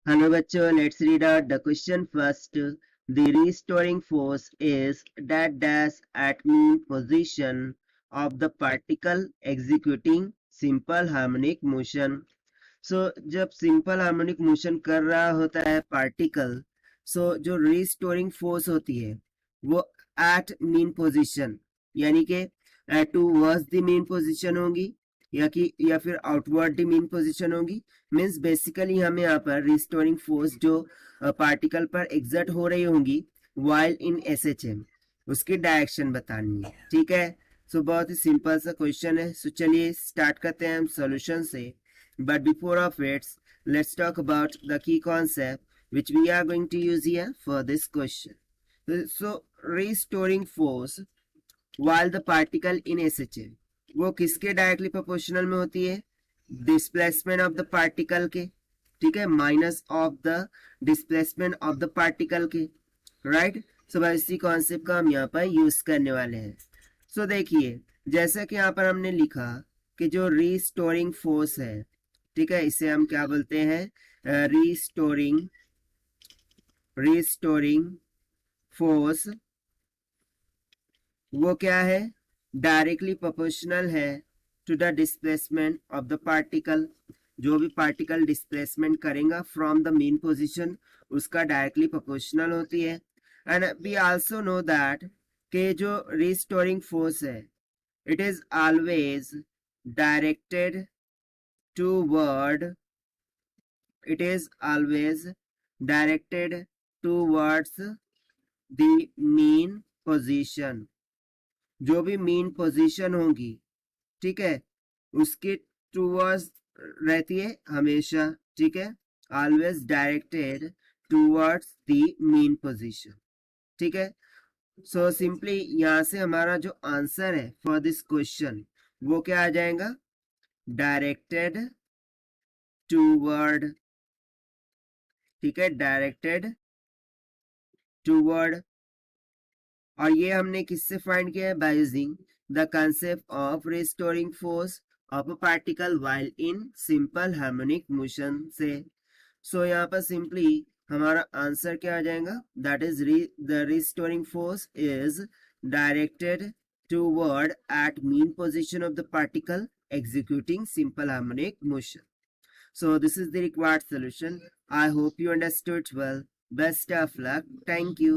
Hello bachcho, let's read out the question first. The restoring force is that dash at mean position of the particle executing simple harmonic motion. So जब simple harmonic motion कर रहा होता है particle, सो जो restoring force होती है वो eight mean position यानी कि टूवर्ड्स द मीन पोजीशन होगी या फिर आउटवर्ड द मीन पोजीशन होगी. मीन्स बेसिकली हमें यहाँ पर रिस्टोरिंग फोर्स जो पार्टिकल पर एग्जर्ट हो रही होंगी वाइल इन एसएचएम उसकी डायरेक्शन बतानी है. ठीक है, सो बहुत ही सिंपल सा क्वेश्चन है. सो चलिए स्टार्ट करते हैं हम सॉल्यूशन से. But before of it, let's talk about the key concept which we are going to use here for this question. So restoring force while the particle in SHM वो किसके directly proportional में होती है? Displacement of the particle के. ठीक है, minus of the displacement of the particle के. Right, सो इसी कॉन्सेप्ट का हम यहाँ पर यूज करने वाले हैं. सो देखिए, जैसा कि यहाँ पर हमने लिखा कि जो रिस्टोरिंग फोर्स है, ठीक है, इसे हम क्या बोलते हैं? Restoring force. वो क्या है? डायरेक्टली प्रोपोर्शनल है to the displacement of the particle. जो भी पार्टिकल डिस्प्लेसमेंट करेगा फ्रॉम द मेन पोजीशन उसका डायरेक्टली प्रोपोर्शनल होती है. And we also know that कि जो रिस्टोरिंग फोर्स है it is always directed toward it is always directed towards the mean position. जो भी मीन पोजीशन होगी, ठीक है, उसके टूवर्ड्स रहती है हमेशा. ठीक है, always directed towards the mean position. ठीक है, सो सिंपली यहां से हमारा जो आंसर है फॉर दिस क्वेश्चन वो क्या आ जाएगा? Directed toward. ठीक है, डायरेक्टेड टूवर्ड. और ये हमने किससे फाइंड किया है? By using the concept of restoring force of a particle while in simple harmonic motion से. सो यहाँ पर सिंपली हमारा आंसर क्या आ जाएगा? That is the restoring force is directed toward at mean position of the particle executing simple harmonic motion. So this is the required solution. I hope you understood well. Best of luck. Thank you.